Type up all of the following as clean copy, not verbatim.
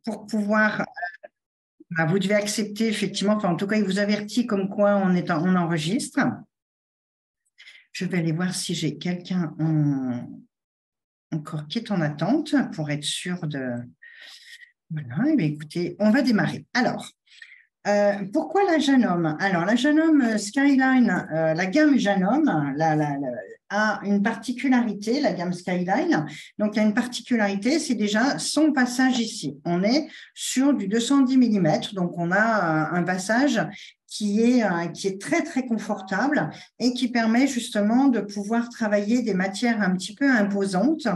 pour pouvoir, vous devez accepter effectivement, enfin, en tout cas, il vous avertit comme quoi on enregistre. Je vais aller voir si j'ai quelqu'un encore qui est en attente pour être sûr de… Voilà, eh bien, écoutez, on va démarrer. Alors, pourquoi la Janome? Alors, la Janome Skyline, la gamme Janome a une particularité, la gamme Skyline. Donc, il y a une particularité, c'est déjà son passage ici. On est sur du 210 mm, donc on a un passage qui est très, très confortable et qui permet justement de pouvoir travailler des matières un petit peu imposantes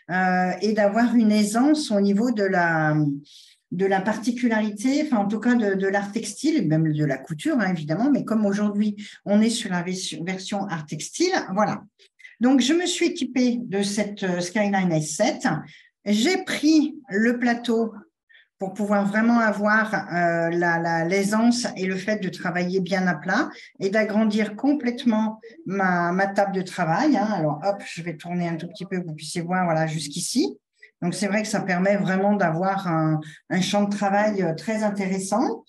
et d'avoir une aisance au niveau de la particularité, enfin en tout cas de l'art textile, et même de la couture, hein, évidemment, mais comme aujourd'hui, on est sur la version art textile, voilà. Donc, je me suis équipée de cette Skyline S7. J'ai pris le plateau pour pouvoir vraiment avoir l'aisance et le fait de travailler bien à plat et d'agrandir complètement ma table de travail. Hein. Alors, hop, je vais tourner un tout petit peu pour que vous puissiez voir, voilà, jusqu'ici. Donc, c'est vrai que ça permet vraiment d'avoir un champ de travail très intéressant.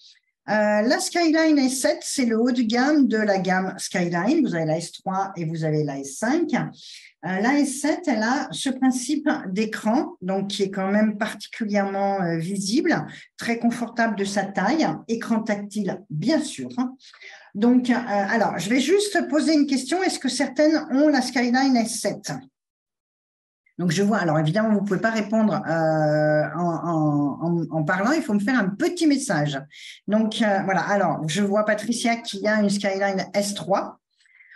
La Skyline S7, c'est le haut de gamme de la gamme Skyline. Vous avez la S3 et vous avez la S5. La S7, elle a ce principe d'écran, donc qui est quand même particulièrement visible, très confortable de sa taille, écran tactile, bien sûr. Donc, alors, je vais juste poser une question. Est-ce que certaines ont la Skyline S7 ? Donc, je vois, alors évidemment, vous ne pouvez pas répondre en parlant, il faut me faire un petit message. Donc, voilà, alors, je vois Patricia qui a une Skyline S3.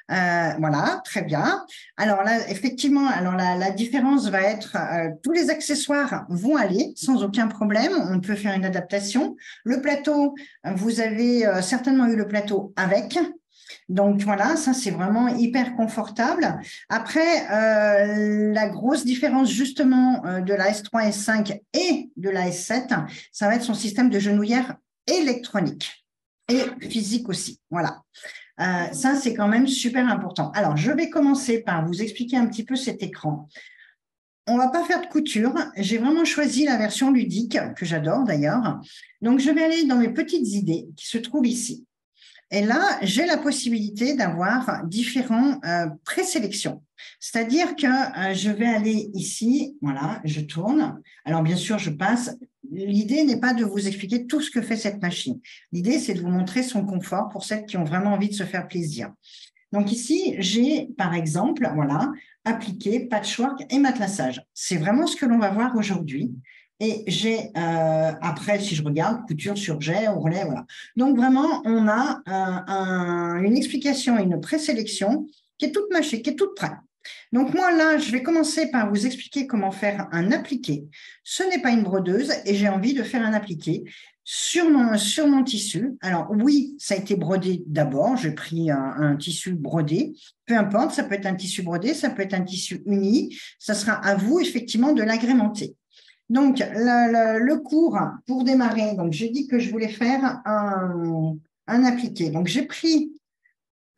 Voilà, très bien. Alors là, effectivement, alors la différence va être, tous les accessoires vont aller sans aucun problème. On peut faire une adaptation. Le plateau, vous avez certainement eu le plateau avec. Donc voilà, ça c'est vraiment hyper confortable. Après, la grosse différence justement de la S3, S5 et de la S7, ça va être son système de genouillère électronique et physique aussi. Voilà. Ça, c'est quand même super important. Alors, je vais commencer par vous expliquer un petit peu cet écran. On ne va pas faire de couture. J'ai vraiment choisi la version ludique, que j'adore d'ailleurs. Donc, je vais aller dans mes petites idées qui se trouvent ici. Et là, j'ai la possibilité d'avoir différents présélections. C'est-à-dire que je vais aller ici, voilà, je tourne. Alors, bien sûr, je passe. L'idée n'est pas de vous expliquer tout ce que fait cette machine. L'idée, c'est de vous montrer son confort pour celles qui ont vraiment envie de se faire plaisir. Donc ici, j'ai, par exemple, voilà, appliqué patchwork et matelassage. C'est vraiment ce que l'on va voir aujourd'hui. Et j'ai, après, si je regarde, couture sur jet, ourlet, voilà. Donc, vraiment, on a une explication, une présélection qui est toute mâchée, qui est toute prête. Donc, moi, là, je vais commencer par vous expliquer comment faire un appliqué. Ce n'est pas une brodeuse et j'ai envie de faire un appliqué sur mon tissu. Alors, oui, ça a été brodé d'abord. J'ai pris un tissu brodé. Peu importe, ça peut être un tissu brodé, ça peut être un tissu uni. Ça sera à vous, effectivement, de l'agrémenter. Donc, le cours pour démarrer, donc j'ai dit que je voulais faire un appliqué. Donc, j'ai pris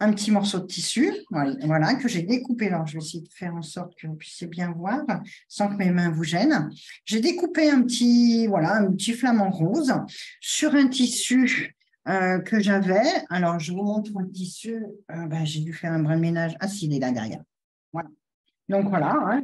un petit morceau de tissu, voilà, que j'ai découpé. Alors, je vais essayer de faire en sorte que vous puissiez bien voir sans que mes mains vous gênent. J'ai découpé un petit flamant rose sur un tissu que j'avais. Alors, je vous montre le tissu. J'ai dû faire un brin de ménage. Ah, si, il est là derrière. Voilà. Donc voilà, hein,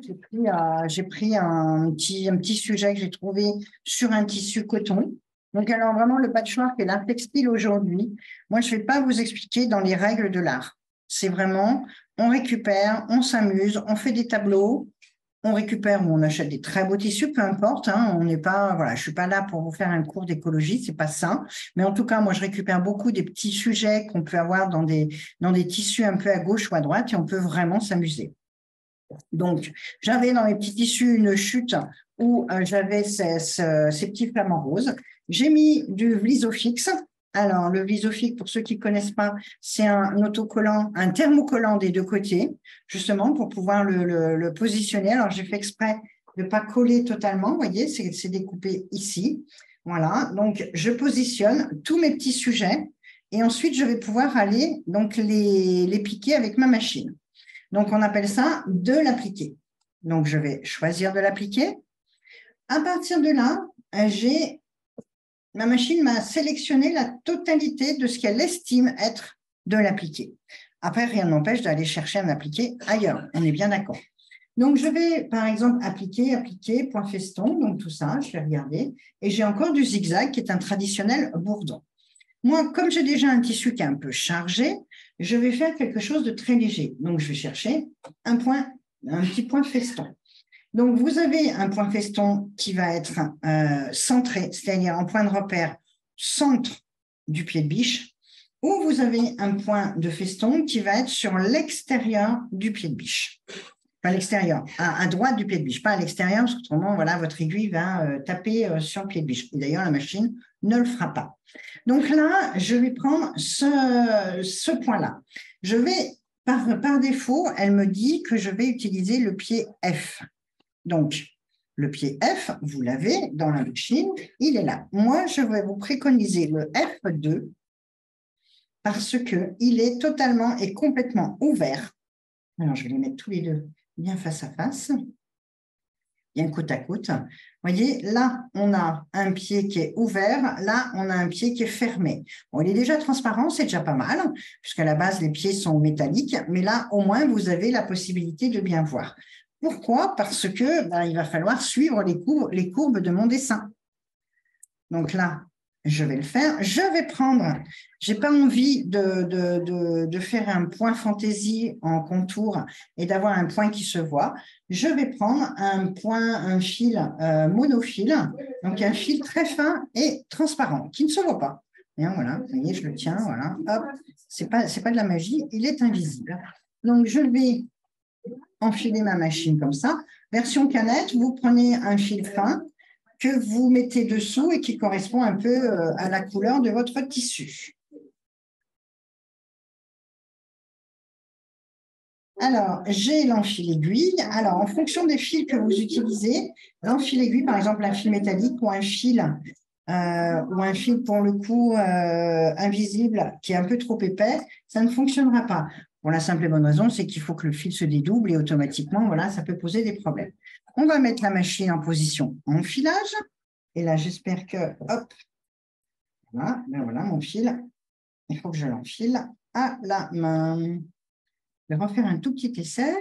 j'ai pris un petit sujet que j'ai trouvé sur un tissu coton. Donc alors vraiment le patchwork et l'art textile aujourd'hui, moi je ne vais pas vous expliquer dans les règles de l'art. C'est vraiment, on récupère, on s'amuse, on fait des tableaux, on récupère ou on achète des très beaux tissus, peu importe. Hein, on n'est pas, voilà, je suis pas là pour vous faire un cours d'écologie, c'est pas ça. Mais en tout cas, moi je récupère beaucoup des petits sujets qu'on peut avoir dans des tissus un peu à gauche ou à droite et on peut vraiment s'amuser. Donc, j'avais dans mes petits tissus une chute où j'avais ces petits flamants roses. J'ai mis du Vlisofix. Alors, le Vlisofix, pour ceux qui ne connaissent pas, c'est un autocollant, un thermocollant des deux côtés, justement, pour pouvoir le positionner. Alors, j'ai fait exprès de ne pas coller totalement. Vous voyez, c'est découpé ici. Voilà. Donc, je positionne tous mes petits sujets et ensuite, je vais pouvoir aller donc les piquer avec ma machine. Donc, on appelle ça de l'appliquer. Donc, je vais choisir de l'appliquer. À partir de là, j'ai ma machine m'a sélectionné la totalité de ce qu'elle estime être de l'appliqué. Après, rien n'empêche d'aller chercher un appliqué ailleurs, on est bien d'accord. Donc, je vais, par exemple, appliquer, point feston, donc tout ça, je vais regarder. Et j'ai encore du zigzag qui est un traditionnel bourdon. Moi, comme j'ai déjà un tissu qui est un peu chargé, je vais faire quelque chose de très léger. Donc, je vais chercher un petit point feston. Donc, vous avez un point feston qui va être centré, c'est-à-dire en point de repère centre du pied de biche, ou vous avez un point de feston qui va être sur l'extérieur du pied de biche. Pas à l'extérieur, à droite du pied de biche, pas à l'extérieur, parce qu'autrement, voilà, votre aiguille va taper sur le pied de biche. Et d'ailleurs, la machine ne le fera pas. Donc là, je vais prendre ce point-là. Je vais, par défaut, elle me dit que je vais utiliser le pied F. Donc, le pied F, vous l'avez dans la machine, il est là. Moi, je vais vous préconiser le F2 parce qu'il est totalement et complètement ouvert. Alors, je vais les mettre tous les deux bien face à face, bien côte à côte. Vous voyez, là, on a un pied qui est ouvert, là, on a un pied qui est fermé. Bon, il est déjà transparent, c'est déjà pas mal, puisqu'à la base, les pieds sont métalliques, mais là, au moins, vous avez la possibilité de bien voir. Pourquoi? Parce que il va falloir suivre les courbes de mon dessin. Donc là, je vais le faire. Je vais prendre, je n'ai pas envie de faire un point fantaisie en contour et d'avoir un point qui se voit. Je vais prendre un fil monofil, donc un fil très fin et transparent, qui ne se voit pas. Et voilà, vous voyez, je le tiens, voilà, hop, c'est pas de la magie, il est invisible. Donc, je vais enfiler ma machine comme ça. Version canette, vous prenez un fil fin que vous mettez dessous et qui correspond un peu à la couleur de votre tissu. Alors, j'ai l'enfil aiguille. Alors, en fonction des fils que vous utilisez, l'enfil aiguille, par exemple, un fil métallique ou un fil pour le coup invisible qui est un peu trop épais, ça ne fonctionnera pas. Pour la simple et bonne raison, c'est qu'il faut que le fil se dédouble et automatiquement, voilà, ça peut poser des problèmes. On va mettre la machine en position enfilage. Et là, j'espère que, hop, voilà, voilà mon fil. Il faut que je l'enfile à la main. Je vais refaire un tout petit essai,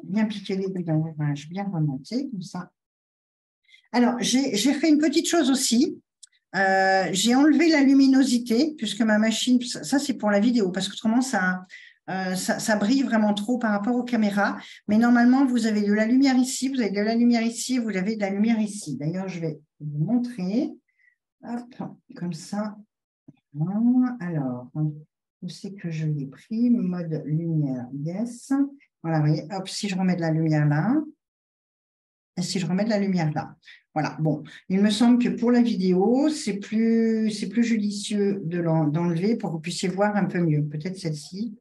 bien piquer l'aiguille dans l'ouvrage, bien remonter, comme ça. Alors, j'ai fait une petite chose aussi. J'ai enlevé la luminosité, puisque ma machine, ça c'est pour la vidéo, parce qu'autrement, ça brille vraiment trop par rapport aux caméras. Mais normalement, vous avez de la lumière ici, vous avez de la lumière ici, vous avez de la lumière ici. D'ailleurs, je vais vous montrer. Hop, comme ça. Alors, où c'est que je l'ai pris? Mode lumière, yes. Voilà, vous voyez, hop, si je remets de la lumière là, et si je remets de la lumière là. Voilà, bon, il me semble que pour la vidéo, c'est plus judicieux d'enlever pour que vous puissiez voir un peu mieux. Peut-être celle-ci.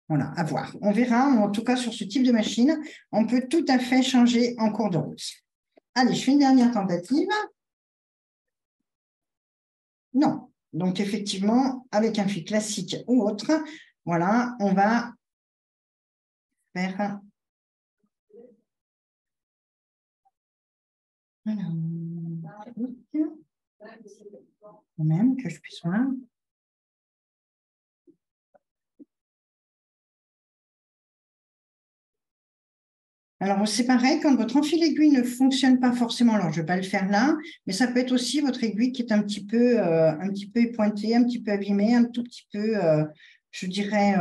Voilà, à voir. On verra, en tout cas, sur ce type de machine, on peut tout à fait changer en cours de route. Allez, je fais une dernière tentative. Non. Donc, effectivement, avec un fil classique ou autre, voilà, on va faire... Voilà. Quand même, que je puisse voir. Alors, c'est pareil, quand votre enfil aiguille ne fonctionne pas forcément, alors je ne vais pas le faire là, mais ça peut être aussi votre aiguille qui est un petit peu épointée, un petit peu abîmée, un tout petit peu, je dirais,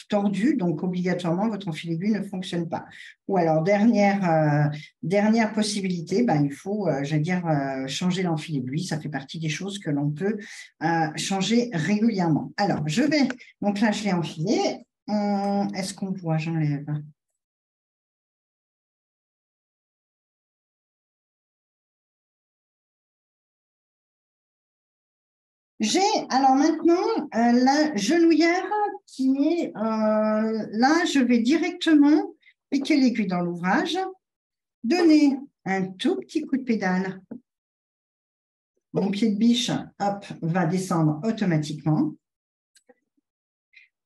tordue. Donc, obligatoirement, votre enfil aiguille ne fonctionne pas. Ou alors, dernière possibilité, il faut, changer l'enfil aiguille. Ça fait partie des choses que l'on peut changer régulièrement. Alors, donc là, je l'ai enfilé. Est-ce qu'on voit? J'enlève. J'ai alors maintenant la genouillère qui est là, je vais directement piquer l'aiguille dans l'ouvrage, donner un tout petit coup de pédale. Mon pied de biche, hop, va descendre automatiquement.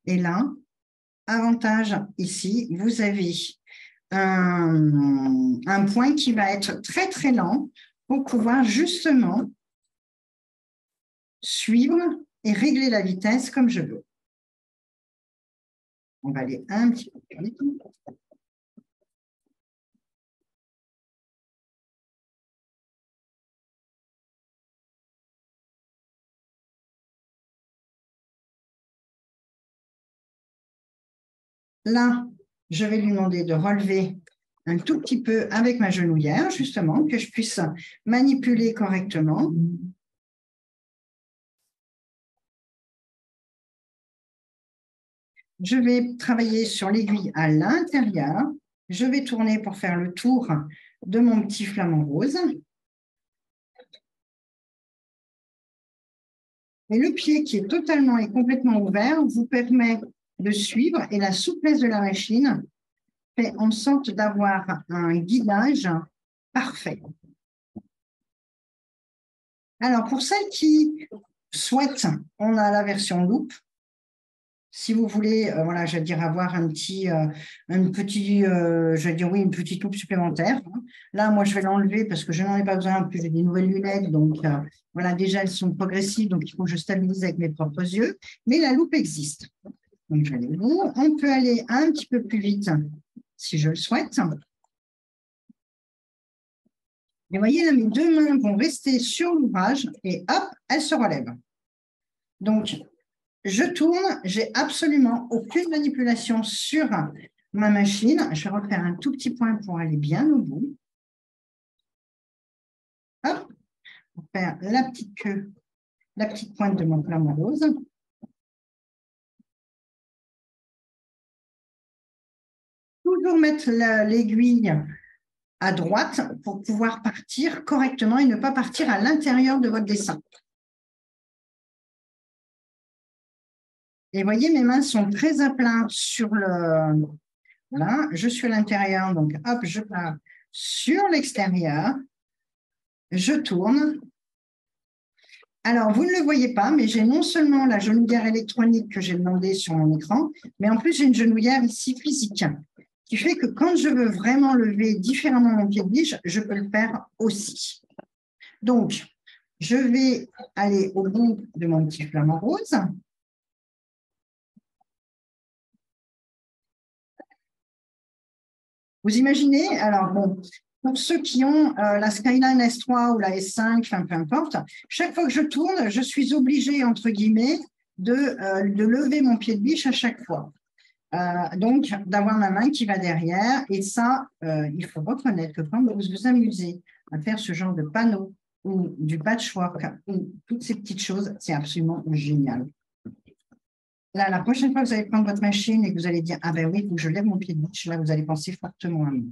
Et là, avantage ici, vous avez un point qui va être très, très lent pour pouvoir justement suivre et régler la vitesse comme je veux. On va aller un petit peu plus vite. Là, je vais lui demander de relever un tout petit peu avec ma genouillère, justement, que je puisse manipuler correctement. Je vais travailler sur l'aiguille à l'intérieur. Je vais tourner pour faire le tour de mon petit flamant rose. Et le pied qui est totalement et complètement ouvert vous permet de suivre et la souplesse de la machine fait en sorte d'avoir un guidage parfait. Alors, pour celles qui souhaitent, on a la version loupe. Si vous voulez, voilà, je veux dire, avoir une petite loupe supplémentaire. Là, moi, je vais l'enlever parce que je n'en ai pas besoin. En plus, j'ai des nouvelles lunettes. Donc, voilà, déjà, elles sont progressives. Donc, il faut que je stabilise avec mes propres yeux. Mais la loupe existe. Donc, je vais aller au bout. On peut aller un petit peu plus vite si je le souhaite. Et vous voyez, là, mes deux mains vont rester sur l'ouvrage et hop, elles se relèvent. Donc, je tourne, j'ai absolument aucune manipulation sur ma machine. Je vais refaire un tout petit point pour aller bien au bout. Hop, pour faire la petite queue, la petite pointe de mon flamant rose. Toujours mettre l'aiguille à droite pour pouvoir partir correctement et ne pas partir à l'intérieur de votre dessin. Et vous voyez, mes mains sont très à plat sur le... Voilà, je suis à l'intérieur, donc hop, je pars sur l'extérieur. Je tourne. Alors, vous ne le voyez pas, mais j'ai non seulement la genouillère électronique que j'ai demandé sur mon écran, mais en plus, j'ai une genouillère ici physique, qui fait que quand je veux vraiment lever différemment mon pied de biche, je peux le faire aussi. Donc, je vais aller au bout de mon petit flamant rose. Vous imaginez, alors bon, pour ceux qui ont la Skyline S3 ou la S5, enfin peu importe, chaque fois que je tourne, je suis obligée, entre guillemets, de lever mon pied de biche à chaque fois. Donc, d'avoir ma main qui va derrière. Et ça, il faut reconnaître que quand vous vous amusez à faire ce genre de panneau ou du patchwork ou toutes ces petites choses, c'est absolument génial. Là, la prochaine fois que vous allez prendre votre machine et que vous allez dire « Ah ben oui, il faut que je lève mon pied de biche », là, vous allez penser fortement à moi.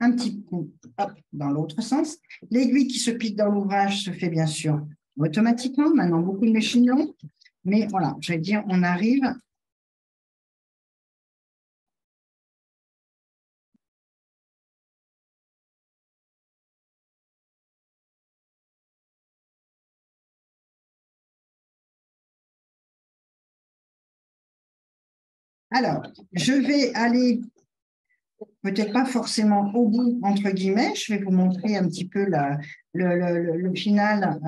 Un petit coup, hop, dans l'autre sens. L'aiguille qui se pique dans l'ouvrage se fait bien sûr automatiquement. Maintenant, beaucoup de machines l'ont. Mais voilà, je vais dire, on arrive. Alors, je vais aller peut-être pas forcément au bout, entre guillemets. Je vais vous montrer un petit peu le final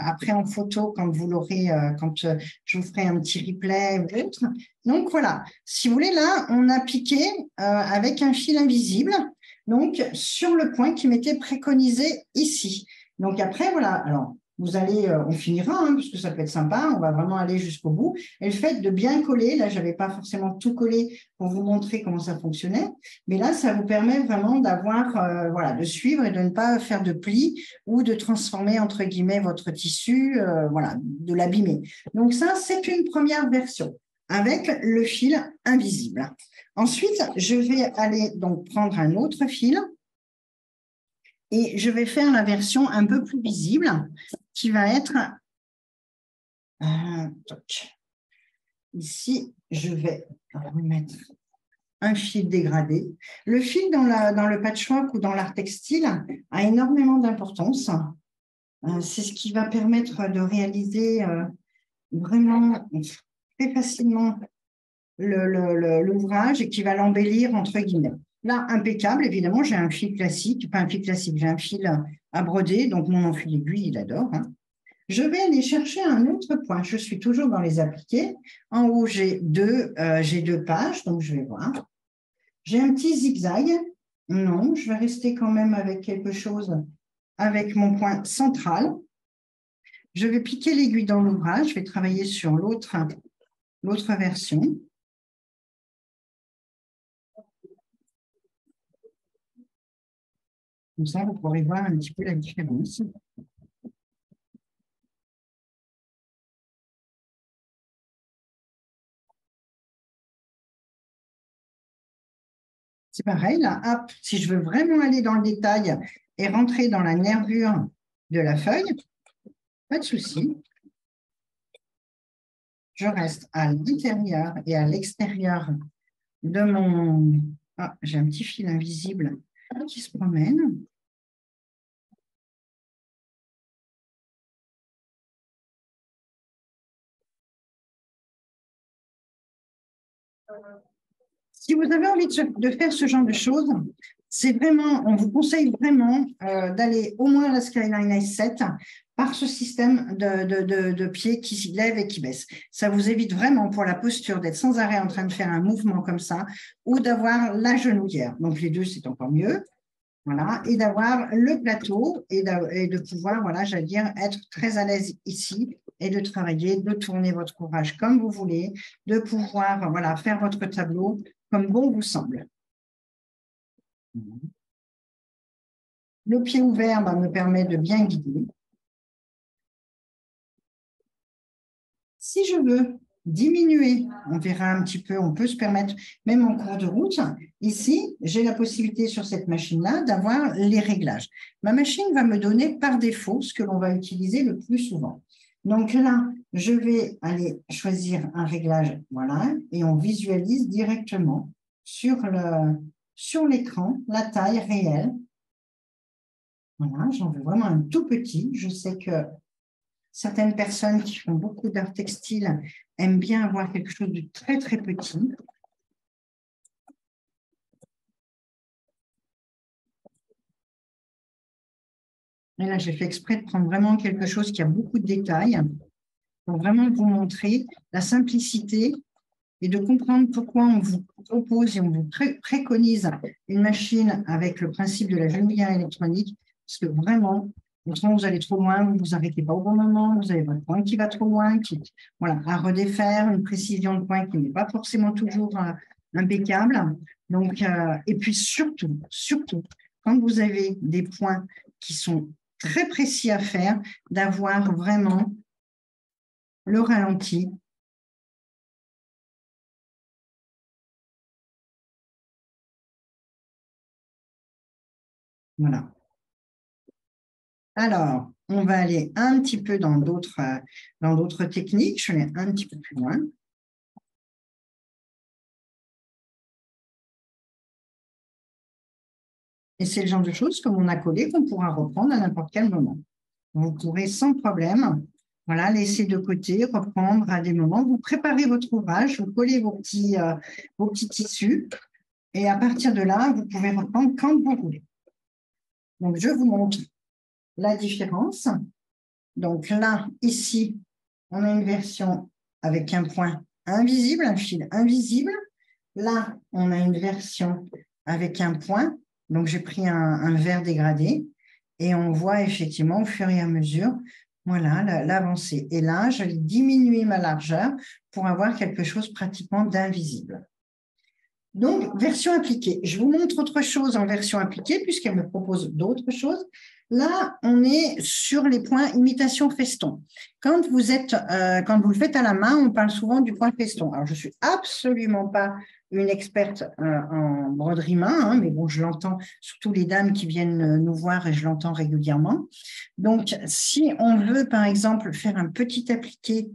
après en photo quand vous l'aurez, quand je vous ferai un petit replay ou autre. Donc voilà, si vous voulez, là, on a piqué avec un fil invisible, donc sur le point qui m'était préconisé ici. Donc après, voilà, alors vous allez, on finira, hein, parce que ça peut être sympa, on va vraiment aller jusqu'au bout. Et le fait de bien coller, là, je n'avais pas forcément tout collé pour vous montrer comment ça fonctionnait, mais là, ça vous permet vraiment d'avoir, voilà, de suivre et de ne pas faire de plis ou de transformer, entre guillemets, votre tissu, voilà, de l'abîmer. Donc ça, c'est une première version avec le fil invisible. Ensuite, je vais aller donc prendre un autre fil et je vais faire la version un peu plus visible qui va être ici, je vais remettre un fil dégradé. Le fil dans le patchwork ou dans l'art textile a énormément d'importance. C'est ce qui va permettre de réaliser vraiment très facilement l'ouvrage et qui va l'embellir entre guillemets. Là, impeccable, évidemment, j'ai un fil classique, pas un fil classique, j'ai un fil à broder. Donc, mon enfil aiguille, il adore. Hein. Je vais aller chercher un autre point. Je suis toujours dans les appliqués. En haut, j'ai deux pages, donc je vais voir. J'ai un petit zigzag. Non, je vais rester quand même avec quelque chose, avec mon point central. Je vais piquer l'aiguille dans l'ouvrage. Je vais travailler sur l'autre version. Comme ça, vous pourrez voir un petit peu la différence. C'est pareil, là, hop, si je veux vraiment aller dans le détail et rentrer dans la nervure de la feuille, pas de souci. Je reste à l'intérieur et à l'extérieur de mon... Ah, j'ai un petit fil invisible qui se promène. Si vous avez envie de faire ce genre de choses, c'est vraiment, on vous conseille vraiment d'aller au moins à la Skyline S7 par ce système de pieds qui s'y lèvent et qui baissent. Ça vous évite vraiment pour la posture d'être sans arrêt en train de faire un mouvement comme ça ou d'avoir la genouillère. Donc les deux, c'est encore mieux. Voilà, et d'avoir le plateau et de pouvoir, voilà, j'allais dire, être très à l'aise ici et de travailler, de tourner votre ouvrage comme vous voulez, de pouvoir, voilà, faire votre tableau comme bon vous semble. Le pied ouvert me permet de bien guider. Si je veux diminuer, on verra un petit peu, on peut se permettre, même en cours de route, ici, j'ai la possibilité sur cette machine-là d'avoir les réglages. Ma machine va me donner par défaut ce que l'on va utiliser le plus souvent. Donc là, je vais aller choisir un réglage, voilà, et on visualise directement sur l'écran la taille réelle. Voilà, j'en veux vraiment un tout petit. Je sais que certaines personnes qui font beaucoup d'art textile aiment bien avoir quelque chose de très, très petit. Et là, j'ai fait exprès de prendre vraiment quelque chose qui a beaucoup de détails pour vraiment vous montrer la simplicité et de comprendre pourquoi on vous propose et on vous préconise une machine avec le principe de la genouillère électronique, parce que vraiment, autrement vous allez trop loin, vous ne vous arrêtez pas au bon moment, vous avez votre point qui va trop loin, voilà, à redéfaire, une précision de point qui n'est pas forcément toujours impeccable. Donc, et puis surtout, quand vous avez des points qui sont très précis à faire, d'avoir vraiment le ralenti. Voilà. Alors, on va aller un petit peu dans d'autres techniques. Je vais un petit peu plus loin. Et c'est le genre de choses comme on a collé qu'on pourra reprendre à n'importe quel moment. Vous pourrez sans problème, voilà, laisser de côté, reprendre à des moments. Vous préparez votre ouvrage, vous collez vos petits tissus et à partir de là, vous pouvez reprendre quand vous voulez. Donc, je vous montre la différence. Donc là, ici, on a une version avec un point invisible, un fil invisible. Là, on a une version avec un point. Donc, j'ai pris un vert dégradé et on voit effectivement au fur et à mesure, voilà, l'avancée. Et là, je vais diminuer ma largeur pour avoir quelque chose pratiquement d'invisible. Donc, version appliquée. Je vous montre autre chose en version appliquée puisqu'elle me propose d'autres choses. Là, on est sur les points imitation feston. Quand vous le faites à la main, on parle souvent du point feston. Alors, je ne suis absolument pas une experte en broderie main, hein, mais bon, je l'entends, surtout les dames qui viennent nous voir et je l'entends régulièrement. Donc, si on veut, par exemple, faire un petit appliqué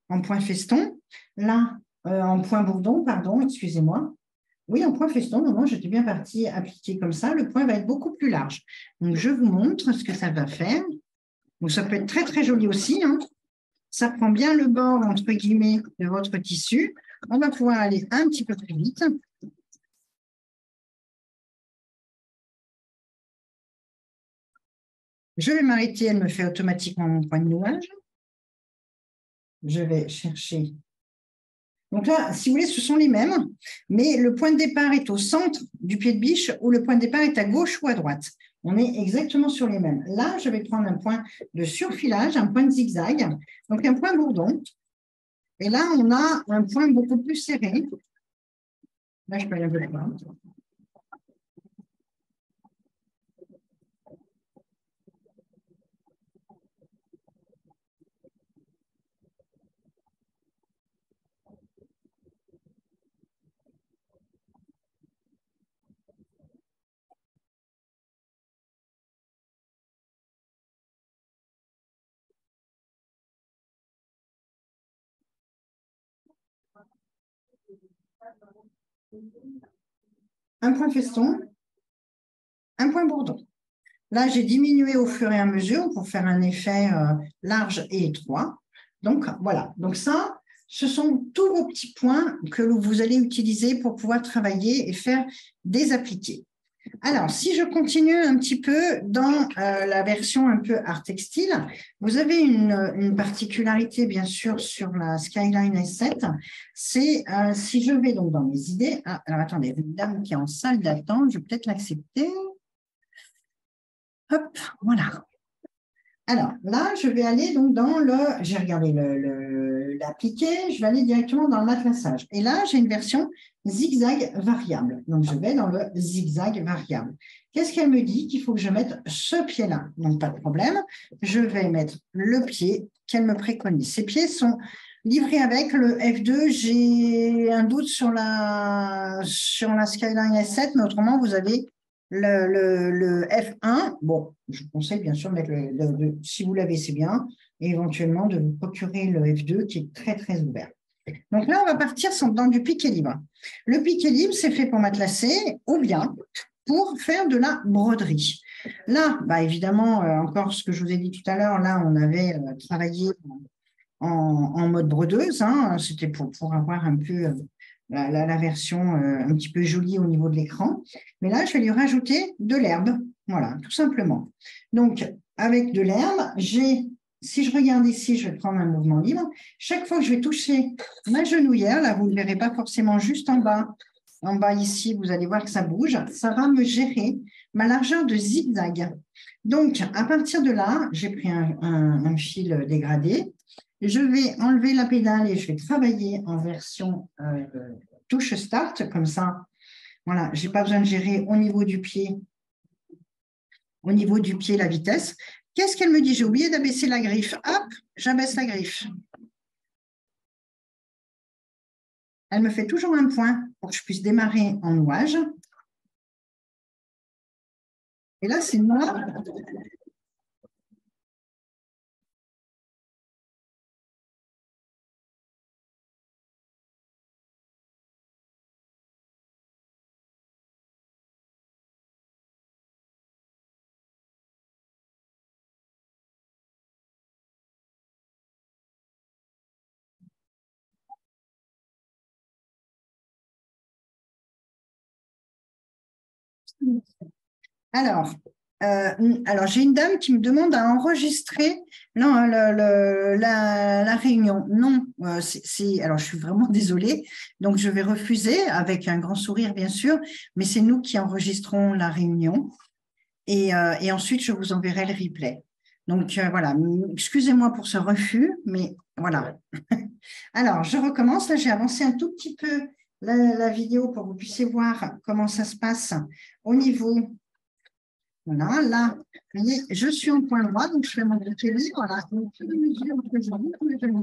en point feston, là, en point bourdon, pardon, excusez-moi, oui, en point feston, non, j'étais bien partie appliquer comme ça. Le point va être beaucoup plus large. Donc, je vous montre ce que ça va faire. Donc, ça peut être très, très joli aussi. Hein. Ça prend bien le bord, entre guillemets, de votre tissu. On va pouvoir aller un petit peu plus vite. Je vais m'arrêter, elle me fait automatiquement mon point de nouage. Je vais chercher. Donc là, si vous voulez, ce sont les mêmes, mais le point de départ est au centre du pied de biche ou le point de départ est à gauche ou à droite. On est exactement sur les mêmes. Là, je vais prendre un point de surfilage, un point de zigzag, donc un point bourdon. Et là, on a un point beaucoup plus serré. Là, je peux aller un peu plus loin. Un point feston, un point bourdon. Là, j'ai diminué au fur et à mesure pour faire un effet large et étroit. Donc, voilà. Donc ça, ce sont tous vos petits points que vous allez utiliser pour pouvoir travailler et faire des appliqués. Alors, si je continue un petit peu dans la version un peu art textile, vous avez une particularité, bien sûr, sur la Skyline S7. C'est si je vais donc dans mes idées. Ah, alors, attendez, il y a une dame qui est en salle d'attente. Je vais peut-être l'accepter. Hop, voilà. Alors là, je vais aller donc dans le, j'ai regardé l'appliqué, je vais aller directement dans le matelassage. Et là, j'ai une version zigzag variable. Donc, je vais dans le zigzag variable. Qu'est-ce qu'elle me dit? Qu'il faut que je mette ce pied-là. Donc, pas de problème. Je vais mettre le pied qu'elle me préconise. Ces pieds sont livrés avec le F2. J'ai un doute sur la Skyline S7, mais autrement, vous avez le F1, bon, je vous conseille bien sûr de mettre si vous l'avez, c'est bien, et éventuellement de vous procurer le F2 qui est très, très ouvert. Donc là, on va partir dans du piqué libre. Le piqué libre, c'est fait pour matelassé ou bien pour faire de la broderie. Là, bah, évidemment, encore ce que je vous ai dit tout à l'heure, là, on avait travaillé en mode brodeuse. Hein, c'était pour avoir un peu la version un petit peu jolie au niveau de l'écran. Mais là, je vais lui rajouter de l'herbe. Voilà, tout simplement. Donc, avec de l'herbe, si je regarde ici, je vais prendre un mouvement libre. Chaque fois que je vais toucher ma genouillère, là, vous ne le verrez pas forcément juste en bas. En bas ici, vous allez voir que ça bouge. Ça va me gérer ma largeur de zigzag. Donc, à partir de là, j'ai pris un fil dégradé. Je vais enlever la pédale et je vais travailler en version touche start, comme ça. Voilà, je n'ai pas besoin de gérer au niveau du pied la vitesse. Qu'est-ce qu'elle me dit? J'ai oublié d'abaisser la griffe. Hop, j'abaisse la griffe. Elle me fait toujours un point pour que je puisse démarrer en nouage. Et là, c'est noir. Alors, alors j'ai une dame qui me demande à enregistrer la réunion. Non, alors je suis vraiment désolée, donc je vais refuser avec un grand sourire bien sûr, mais c'est nous qui enregistrons la réunion et ensuite je vous enverrai le replay. Donc voilà, excusez-moi pour ce refus, mais voilà. Alors, je recommence. Là, j'ai avancé un tout petit peu la vidéo pour que vous puissiez voir comment ça se passe au niveau. Voilà, là, vous voyez, je suis en point droit, donc je fais mon pied libre. Voilà, donc, toutes les mesures que je dis, tous les mesures.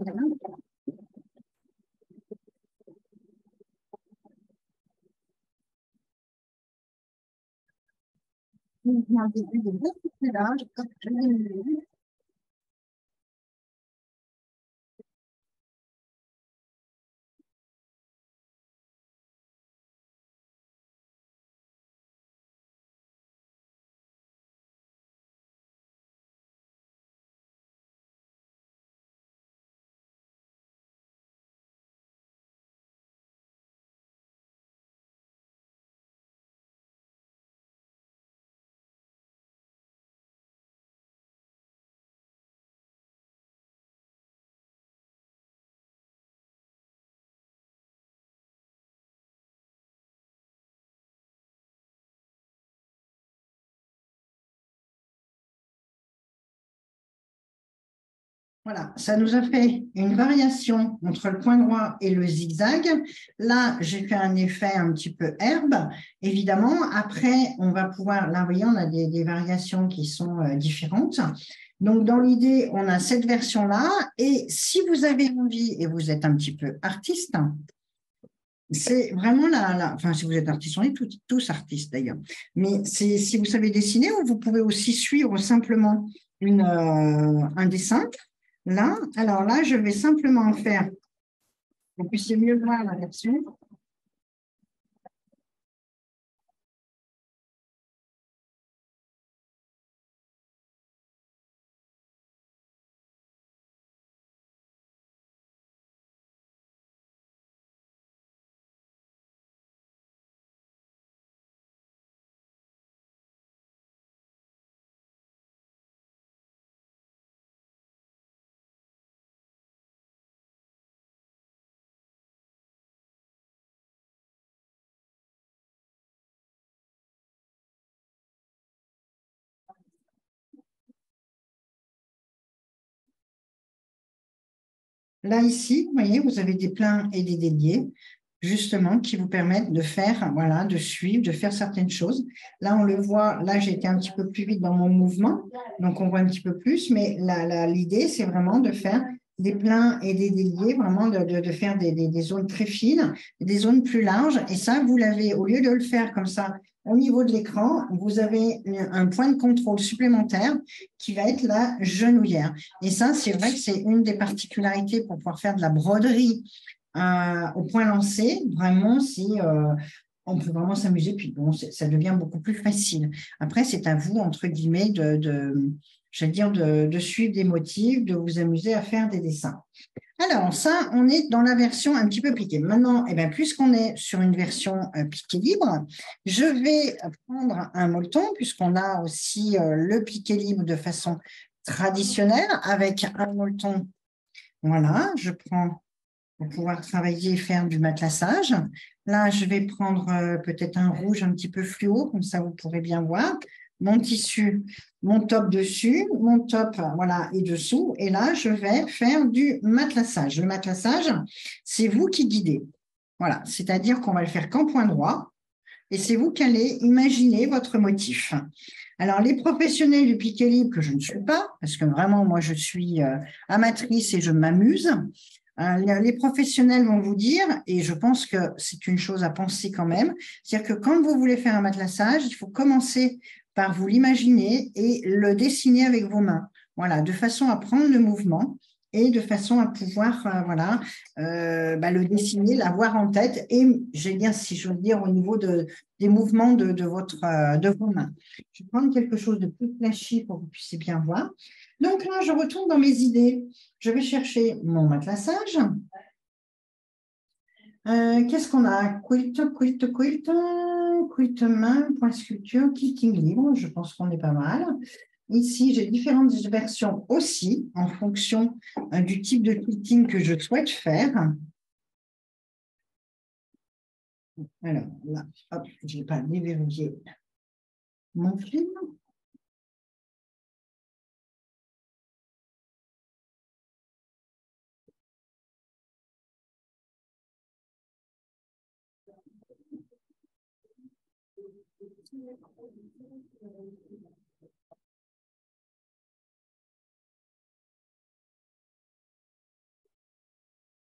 Donc, il y a un début de beaucoup plus large. Hop, je vais Voilà, ça nous a fait une variation entre le point droit et le zigzag. Là, j'ai fait un effet un petit peu herbe, évidemment. Après, on va pouvoir, là, vous voyez, on a des variations qui sont différentes. Donc, dans l'idée, on a cette version-là. Et si vous avez envie, et vous êtes un petit peu artiste, c'est vraiment enfin, si vous êtes artiste, on est tous artistes d'ailleurs. Mais si vous savez dessiner, vous pouvez aussi suivre simplement un dessin. Là, alors là, je vais simplement faire, pour que vous puissiez mieux voir la version. Là, ici, vous voyez, vous avez des pleins et des déliés, justement, qui vous permettent de faire, voilà, de suivre, de faire certaines choses. Là, on le voit, là, j'ai été un petit peu plus vite dans mon mouvement, donc on voit un petit peu plus, mais l'idée, c'est vraiment de faire des pleins et des déliés, vraiment de faire des zones très fines, des zones plus larges. Et ça, vous l'avez, au lieu de le faire comme ça au niveau de l'écran, vous avez un point de contrôle supplémentaire qui va être la genouillère. Et ça, c'est vrai que c'est une des particularités pour pouvoir faire de la broderie au point lancé. Vraiment, on peut vraiment s'amuser, puis bon, ça devient beaucoup plus facile. Après, c'est à vous, entre guillemets, j'allais dire, de suivre des motifs, de vous amuser à faire des dessins. Alors, ça, on est dans la version un petit peu piquée. Maintenant, eh bien, puisqu'on est sur une version piqué libre, je vais prendre un molleton, puisqu'on a aussi le piqué libre de façon traditionnelle, avec un molleton. Voilà, je prends pour pouvoir travailler et faire du matelassage. Là, je vais prendre peut-être un rouge un petit peu fluo, comme ça vous pourrez bien voir. Mon tissu, mon top dessus, mon top voilà, et dessous. Et là, je vais faire du matelassage. Le matelassage, c'est vous qui guidez. Voilà, c'est-à-dire qu'on va le faire qu'en point droit. Et c'est vous qui allez imaginer votre motif. Alors, les professionnels du piqué libre, que je ne suis pas, parce que vraiment, moi, je suis amatrice et je m'amuse, les professionnels vont vous dire, et je pense que c'est une chose à penser quand même, c'est-à-dire que quand vous voulez faire un matelassage, il faut commencer par vous l'imaginer et le dessiner avec vos mains. Voilà, de façon à prendre le mouvement et de façon à pouvoir voilà, le dessiner, l'avoir en tête et, j'ai bien, si je veux dire, au niveau des mouvements de vos mains. Je vais prendre quelque chose de plus flashy pour que vous puissiez bien voir. Donc là, je retourne dans mes idées. Je vais chercher mon matelassage. Qu'est-ce qu'on a? Quilt main, point sculpture, quilting libre. Je pense qu'on est pas mal. Ici, j'ai différentes versions aussi en fonction du type de quilting que je souhaite faire. Alors là, hop, je n'ai pas déverrouillé mon fil.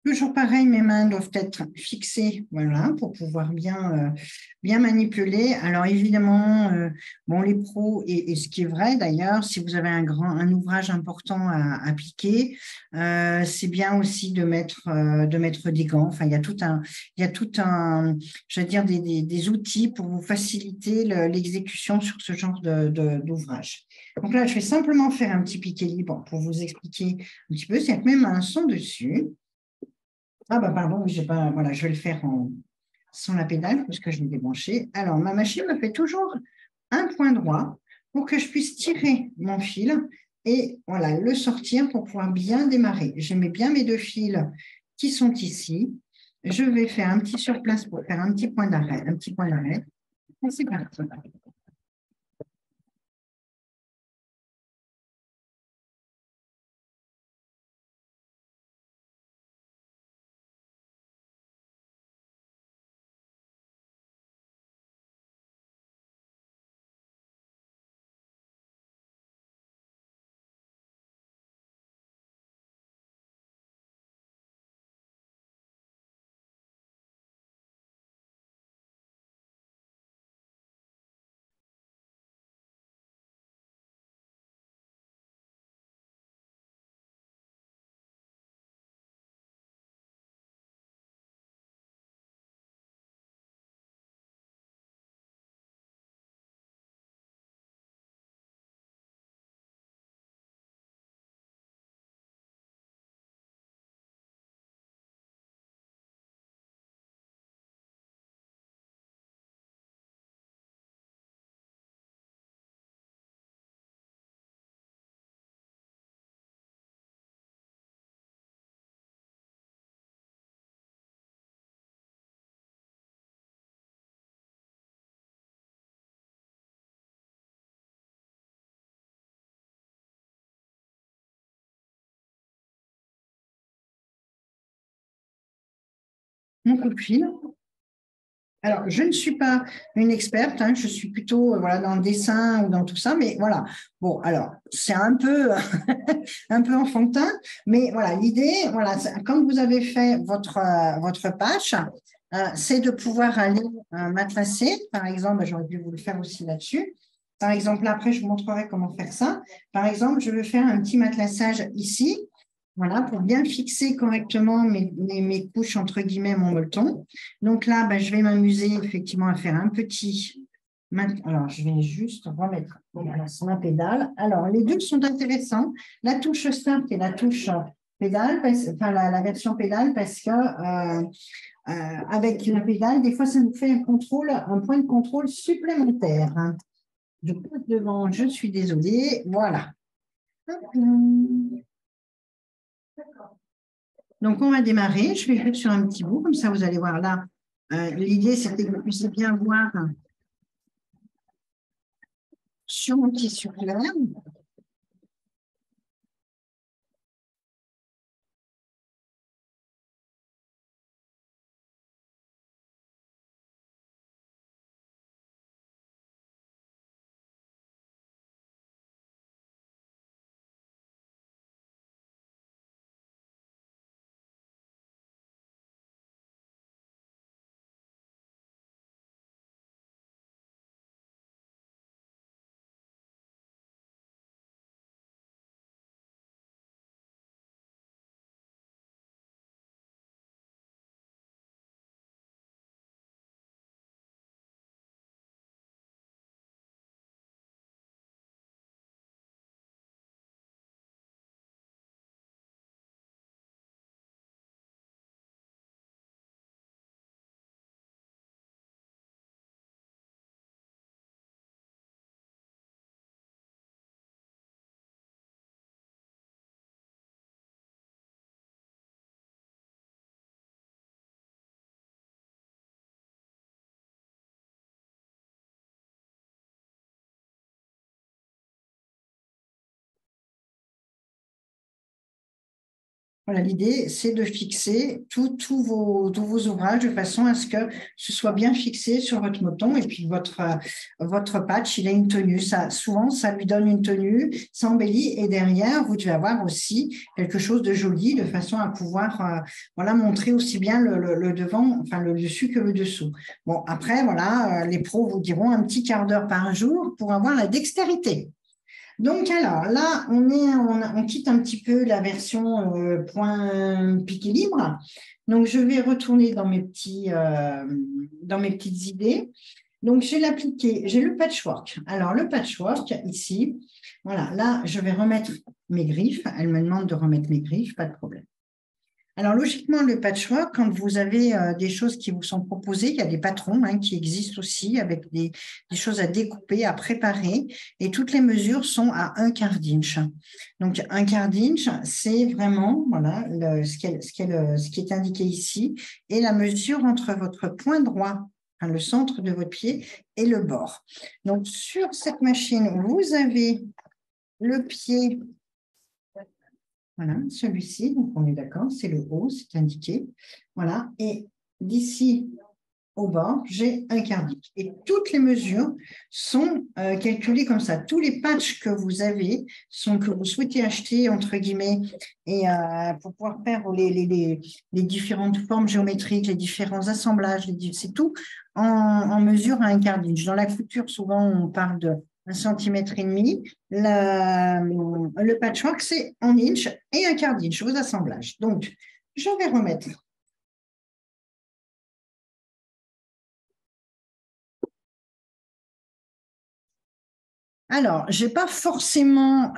Toujours pareil, mes mains doivent être fixées, voilà, pour pouvoir bien manipuler. Alors évidemment, bon, les pros, et ce qui est vrai d'ailleurs, si vous avez un ouvrage important à appliquer, c'est bien aussi de mettre des gants. Enfin, il y a tout un, je veux dire, des outils pour vous faciliter l'exécution sur ce genre d'ouvrage. Donc là, je vais simplement faire un petit piqué libre pour vous expliquer un petit peu. C'est que même un son dessus. Ah bah pardon, j'ai pas, voilà, je vais le faire sans la pédale parce que je l'ai débranché. Alors, ma machine me fait toujours un point droit pour que je puisse tirer mon fil et voilà, le sortir pour pouvoir bien démarrer. Je mets bien mes deux fils qui sont ici. Je vais faire un petit surplace pour faire un petit point d'arrêt, un petit point d'arrêt. Et c'est parti. mon coup de fil. Alors, je ne suis pas une experte, hein, je suis plutôt voilà, dans le dessin ou dans tout ça, mais voilà. Bon, alors, c'est un peu, un peu enfantin, mais voilà, l'idée, voilà, quand vous avez fait votre patch, c'est de pouvoir aller matelassé. Par exemple, j'aurais dû vous le faire aussi là-dessus. Par exemple, après, je vous montrerai comment faire ça. Par exemple, je vais faire un petit matelassage ici. Voilà, pour bien fixer correctement mes couches, entre guillemets, mon molleton. Donc là, ben, je vais m'amuser effectivement à faire un petit… Alors, je vais juste remettre ma pédale. Alors, les deux sont intéressants. La touche Start et la touche pédale, enfin la version pédale, parce que avec la pédale, des fois, ça nous fait un point de contrôle supplémentaire. Hein. Je passe devant, je suis désolée. Voilà. Donc, on va démarrer. Je vais faire sur un petit bout, comme ça, vous allez voir là. L'idée, c'était que vous puissiez bien voir sur mon tissu clair. Voilà, l'idée, c'est de fixer tous vos ouvrages de façon à ce que ce soit bien fixé sur votre moton et puis votre patch, il a une tenue. Ça, souvent, ça lui donne une tenue, ça embellit et derrière, vous devez avoir aussi quelque chose de joli de façon à pouvoir voilà, montrer aussi bien le devant, enfin le dessus que le dessous. Bon, après, voilà, les pros vous diront un petit quart d'heure par jour pour avoir la dextérité. Donc, alors, là, on quitte un petit peu la version point piqué libre. Donc, je vais retourner dans mes petites idées. Donc, j'ai le patchwork. Alors, le patchwork, ici, voilà, là, je vais remettre mes griffes. Elle me demande de remettre mes griffes, pas de problème. Alors, logiquement, le patchwork, quand vous avez des choses qui vous sont proposées, il y a des patrons qui existent aussi avec des choses à découper, à préparer, et toutes les mesures sont à un quart d'inch. Donc, un quart d'inch, c'est vraiment voilà, ce qui est indiqué ici, et la mesure entre votre point droit, le centre de votre pied, et le bord. Donc, sur cette machine, vous avez le pied. Voilà, celui-ci, donc on est d'accord, c'est le haut, c'est indiqué. Voilà, et d'ici au bord, j'ai un quart d'inch. Et toutes les mesures sont calculées comme ça. Tous les patchs que vous avez, que vous souhaitez acheter, entre guillemets, et pour pouvoir faire les différentes formes géométriques, les différents assemblages, c'est tout en mesure à un quart d'inch. Dans la couture, souvent, on parle de 1,5 cm. Le patchwork, c'est en inch et un quart d'inch aux assemblages. Donc, je vais remettre. Alors, je n'ai pas forcément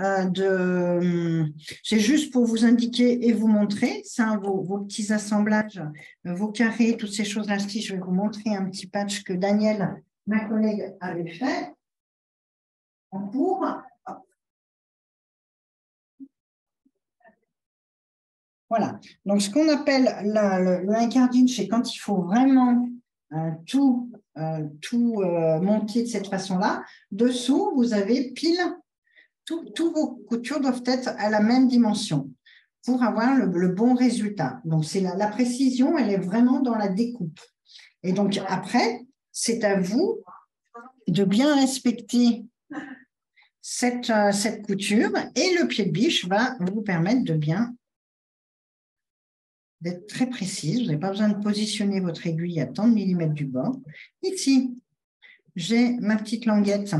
c'est juste pour vous indiquer et vous montrer ça, vos petits assemblages, vos carrés, toutes ces choses-là. Si je vais vous montrer un petit patch que Daniel, ma collègue, avait fait en cours. Voilà. Donc, ce qu'on appelle le un quart d'inch, c'est quand il faut vraiment tout monter de cette façon-là. Dessous, vous avez pile, tous vos coutures doivent être à la même dimension. pour avoir le bon résultat. Donc, c'est la précision, elle est vraiment dans la découpe. Et donc, après, c'est à vous de bien respecter cette couture et le pied de biche va vous permettre d'être très précise. Vous n'avez pas besoin de positionner votre aiguille à tant de millimètres du bord. Ici, j'ai ma petite languette.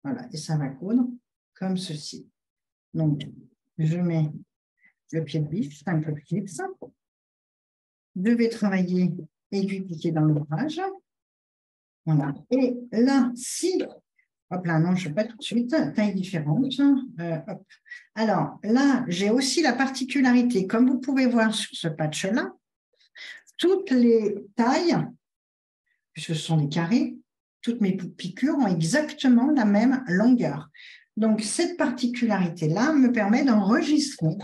Voilà, et ça va coudre comme ceci. Donc, je mets le pied de biche, un peu fixe. Je vais travailler aiguille piquée dans l'ouvrage. Voilà. Et là, si, hop là, non, je ne fais pas tout de suite, taille différente. Hop. Alors, là, j'ai aussi la particularité, comme vous pouvez voir sur ce patch-là, toutes les tailles, puisque ce sont des carrés, toutes mes piqûres ont exactement la même longueur. Donc, cette particularité-là me permet d'enregistrer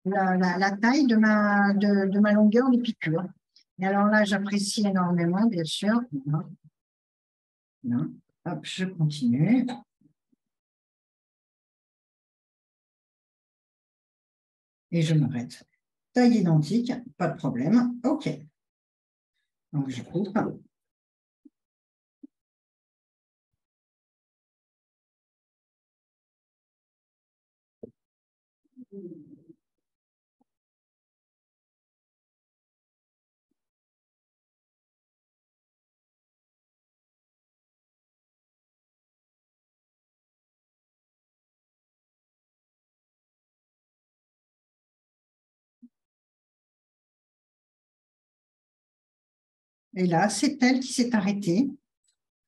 la taille de ma longueur de piqûre. Et alors là, j'apprécie énormément, bien sûr. Non. Hop, je continue. Et je m'arrête. Taille identique, pas de problème. OK. Donc, je coupe. Et là, c'est elle qui s'est arrêtée.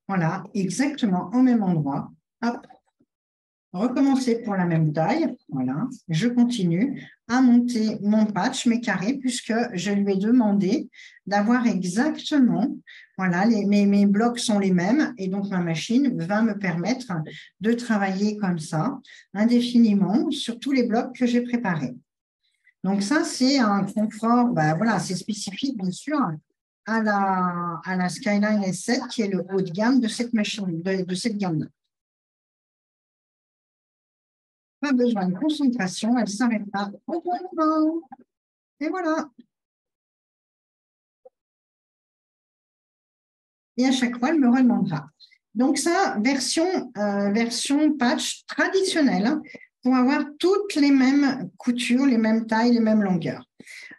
Voilà, exactement au même endroit. Hop. Recommencer pour la même taille. Voilà. Je continue à monter mon patch, mes carrés, puisque je lui ai demandé d'avoir exactement, voilà, mes blocs sont les mêmes. Et donc, ma machine va me permettre de travailler comme ça, indéfiniment, sur tous les blocs que j'ai préparés. Donc, ça, c'est un confort, ben, voilà, c'est spécifique, bien sûr, à la Skyline S7, qui est le haut de gamme de cette machine, de cette gamme-là. Pas besoin de concentration, elle s'arrête pas au bon moment. Et voilà. Et à chaque fois, elle me redemandera. Donc ça, version patch traditionnelle, hein, pour avoir toutes les mêmes coutures, les mêmes tailles, les mêmes longueurs.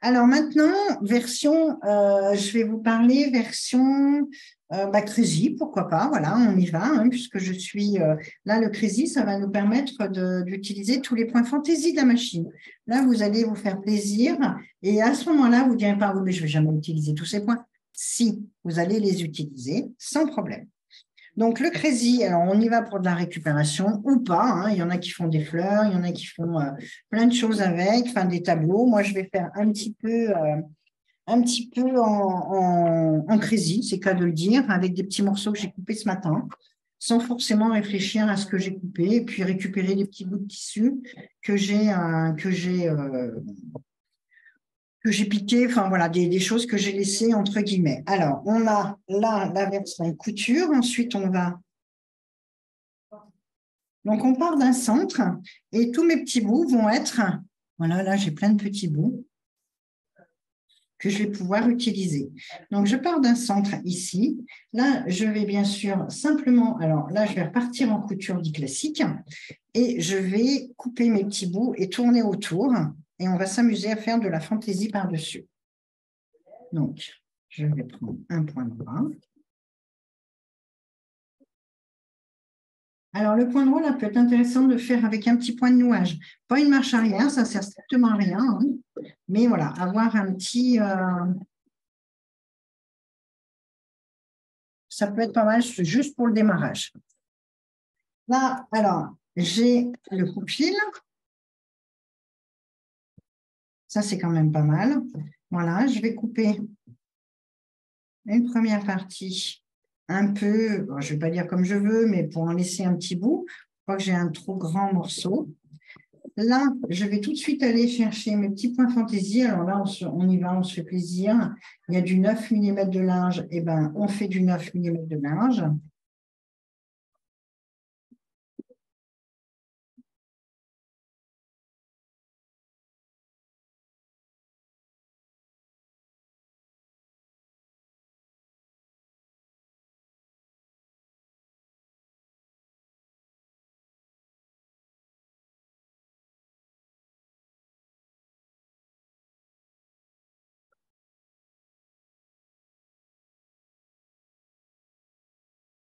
Alors maintenant, je vais vous parler version Crazy, pourquoi pas, voilà, on y va, hein, puisque je suis là, le Crazy, ça va nous permettre d'utiliser tous les points fantaisie de la machine. Là, vous allez vous faire plaisir, et à ce moment-là, vous ne direz pas, oui, mais je ne vais jamais utiliser tous ces points. Si, vous allez les utiliser sans problème. Donc, le Crazy, alors on y va pour de la récupération ou pas, hein. Il y en a qui font des fleurs, il y en a qui font plein de choses avec, enfin des tableaux. Moi, je vais faire un petit peu en Crazy, c'est cas de le dire, avec des petits morceaux que j'ai coupés ce matin, sans forcément réfléchir à ce que j'ai coupé, et puis récupérer des petits bouts de tissu que j'ai piqué, enfin voilà, des choses que j'ai laissées entre guillemets. Alors, on a là la version couture, ensuite on va... Donc, on part d'un centre et tous mes petits bouts vont être... Voilà, là, j'ai plein de petits bouts que je vais pouvoir utiliser. Donc, je pars d'un centre ici. Là, je vais bien sûr simplement... Alors là, je vais repartir en couture dit classique et je vais couper mes petits bouts et tourner autour. Et on va s'amuser à faire de la fantaisie par-dessus. Donc, je vais prendre un point droit. Alors, le point droit, là, peut être intéressant de faire avec un petit point de nouage. Pas une marche arrière, ça ne sert strictement à rien. Hein. Mais voilà, avoir un petit... ça peut être pas mal juste pour le démarrage. Là, alors, j'ai le coupe-fil. Ça, c'est quand même pas mal. Voilà, je vais couper une première partie un peu, bon, je ne vais pas dire comme je veux, mais pour en laisser un petit bout. Je crois que j'ai un trop grand morceau. Là, je vais tout de suite aller chercher mes petits points fantaisie. Alors là, on y va, on se fait plaisir. Il y a du 9 mm de linge. Eh bien, on fait du 9 mm de linge.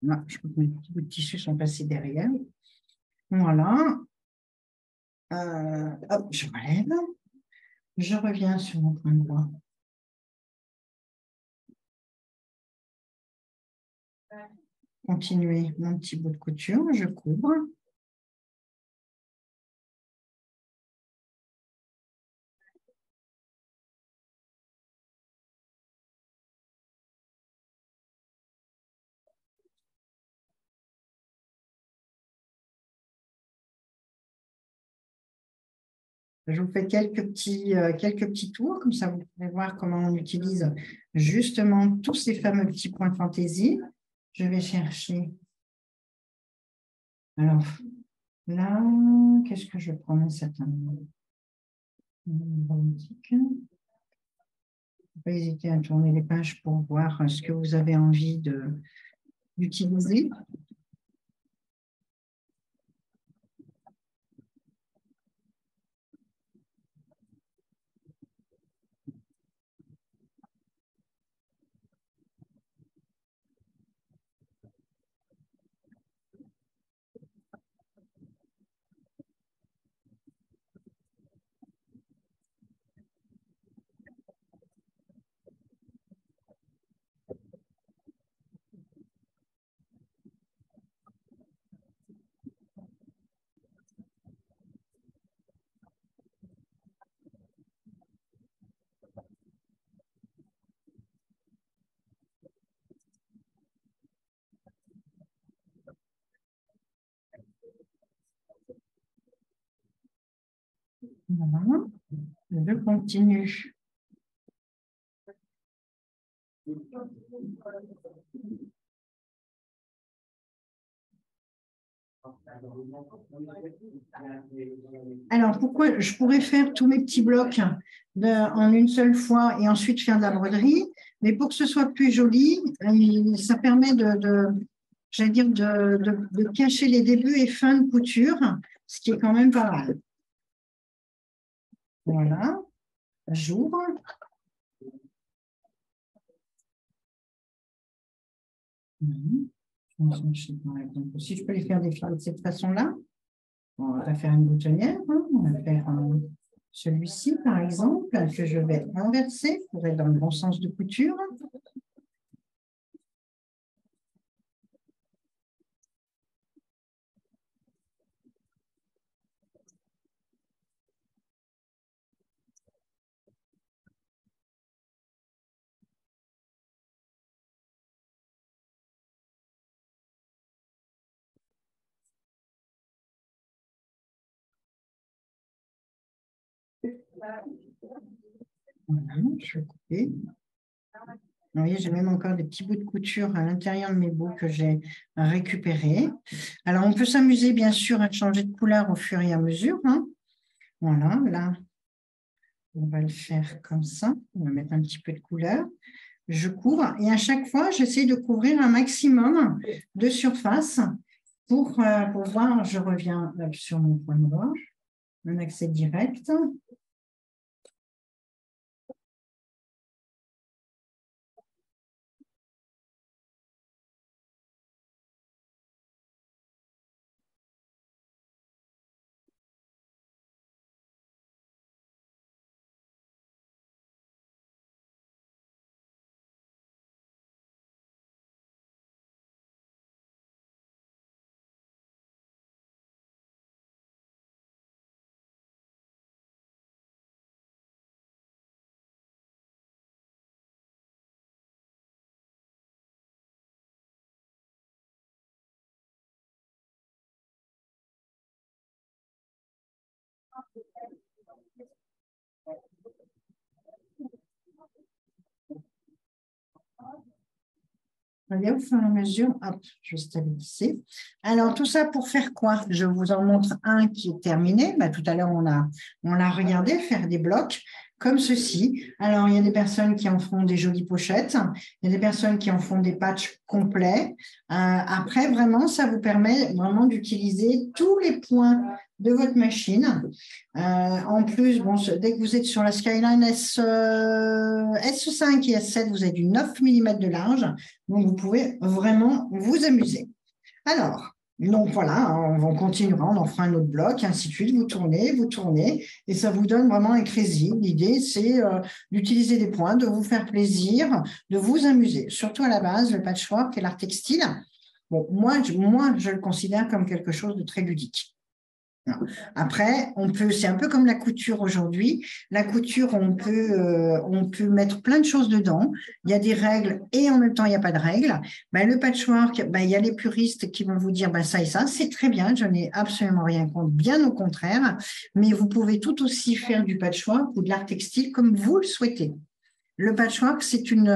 Là, je crois que mes petits bouts de tissu sont passés derrière. Voilà. Hop, je relève. Je reviens sur mon point de doigt. Continuer mon petit bout de couture, je couvre. Je vous fais quelques petits tours, comme ça vous pouvez voir comment on utilise justement tous ces fameux petits points de fantaisie. Je vais chercher. Alors, là, qu'est-ce que je prends certainement? Pas hésiter à tourner les pages pour voir ce que vous avez envie d'utiliser. Voilà. Je continue. Alors, pourquoi je pourrais faire tous mes petits blocs en une seule fois et ensuite faire de la broderie, mais pour que ce soit plus joli, ça permet j'allais dire, de cacher les débuts et fins de couture, ce qui est quand même pas mal. Voilà, j'ouvre. Si je peux les faire défiler de cette façon-là, on va faire une boutonnière. On va faire celui-ci, par exemple, que je vais inverser pour être dans le bon sens de couture. Voilà, je vais couper. Vous voyez, j'ai même encore des petits bouts de couture à l'intérieur de mes bouts que j'ai récupérés. Alors, on peut s'amuser, bien sûr, à changer de couleur au fur et à mesure. Voilà, là, on va le faire comme ça. On va mettre un petit peu de couleur. Je couvre et à chaque fois, j'essaie de couvrir un maximum de surface pour voir. Je reviens sur mon point de doigt, un accès direct. Voyez, au fur et à mesure, hop, je vais stabiliser. Alors, tout ça pour faire quoi? Je vous en montre un qui est terminé. Tout à l'heure, on l'a regardé faire des blocs comme ceci. Alors, il y a des personnes qui en font des jolies pochettes. Il y a des personnes qui en font des patchs complets. Après, vraiment, ça vous permet vraiment d'utiliser tous les points de votre machine. En plus, bon, dès que vous êtes sur la Skyline S5 et S7, vous avez du 9 mm de large. Donc, vous pouvez vraiment vous amuser. Alors, donc voilà, on continuera, on en fera un autre bloc, ainsi de suite. Vous tournez, et ça vous donne vraiment un crédit. L'idée, c'est d'utiliser des points, de vous faire plaisir, de vous amuser. Surtout à la base, le patchwork et l'art textile. Bon, moi, je le considère comme quelque chose de très ludique. Après, c'est un peu comme la couture aujourd'hui. La couture, on peut mettre plein de choses dedans. Il y a des règles et en même temps, il n'y a pas de règles. Ben, le patchwork, ben, il y a les puristes qui vont vous dire ben, ça et ça, c'est très bien, je n'ai absolument rien contre, bien au contraire. Mais vous pouvez tout aussi faire du patchwork ou de l'art textile comme vous le souhaitez. Le patchwork, c'est une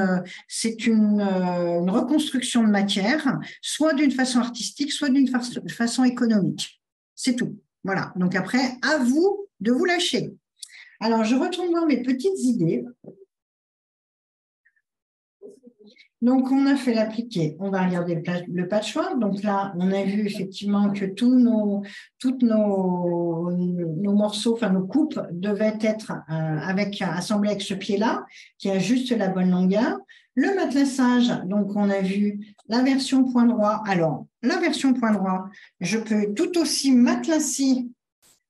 reconstruction de matière, soit d'une façon artistique, soit d'une façon économique. C'est tout. Voilà. Donc après, à vous de vous lâcher. Alors, je retourne voir mes petites idées. Donc, on a fait l'appliquer. On va regarder le patchwork. Donc là, on a vu effectivement que tous nos morceaux, enfin nos coupes devaient être assemblés avec ce pied-là, qui a juste la bonne longueur. Le matelassage, donc on a vu la version point droit. Alors, la version point droit, je peux tout aussi matelasser.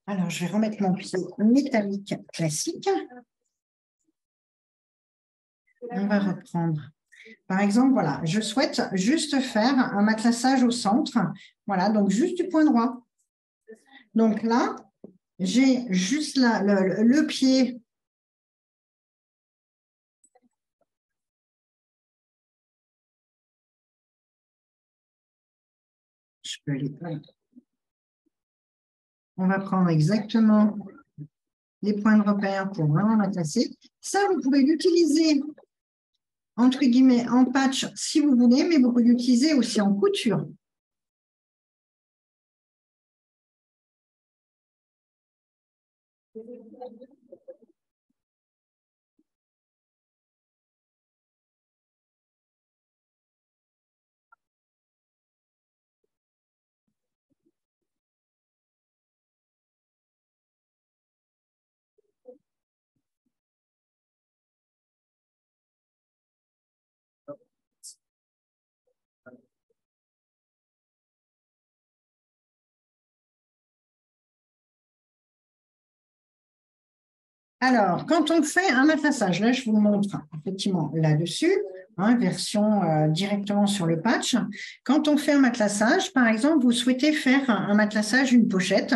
Alors, je vais remettre mon pied métallique classique. On va reprendre. Par exemple, voilà, je souhaite juste faire un matelassage au centre. Voilà, donc juste du point droit. Donc là, j'ai juste le pied. Je peux aller. On va prendre exactement les points de repère pour vraiment matasser. Ça, vous pouvez l'utiliser entre guillemets en patch si vous voulez, mais vous pouvez l'utiliser aussi en couture. Alors, quand on fait un matelassage, là, je vous montre effectivement là-dessus, version directement sur le patch. Quand on fait un matelassage, par exemple, vous souhaitez faire un matelassage, une pochette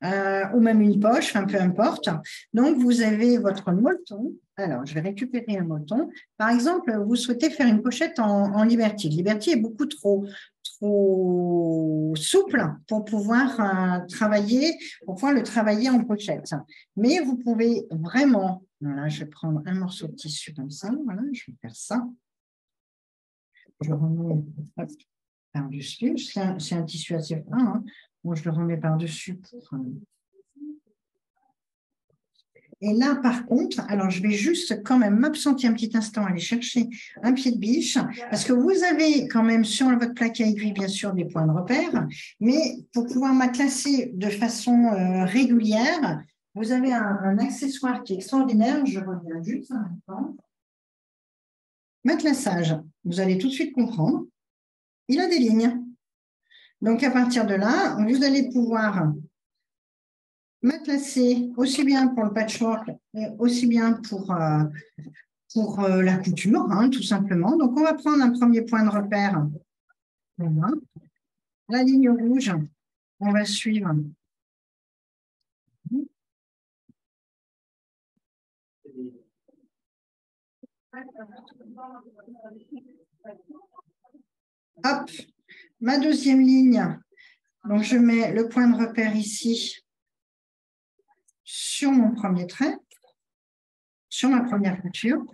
ou même une poche, enfin, peu importe. Donc, vous avez votre molleton. Alors, je vais récupérer un molleton. Par exemple, vous souhaitez faire une pochette en Liberty. Liberty est beaucoup trop souple pour pouvoir le travailler en pochette. Mais vous pouvez vraiment, voilà, je vais prendre un morceau de tissu comme ça, voilà, je vais faire ça. Je remets par-dessus, c'est un tissu assez fin, hein. Bon, je le remets par-dessus pour... Et là, par contre, alors je vais juste quand même m'absenter un petit instant, aller chercher un pied de biche, parce que vous avez quand même sur votre plaque à aiguille, bien sûr, des points de repère, mais pour pouvoir matelassé de façon régulière, vous avez un accessoire qui est extraordinaire. Je reviens juste un instant. Matelassage, vous allez tout de suite comprendre. Il a des lignes. Donc, à partir de là, vous allez pouvoir matelasser aussi bien pour le patchwork, aussi bien pour la couture, hein, tout simplement. Donc, on va prendre un premier point de repère. Voilà. La ligne rouge, on va suivre. Hop, ma deuxième ligne. Donc, je mets le point de repère ici sur mon premier trait, sur ma première couture.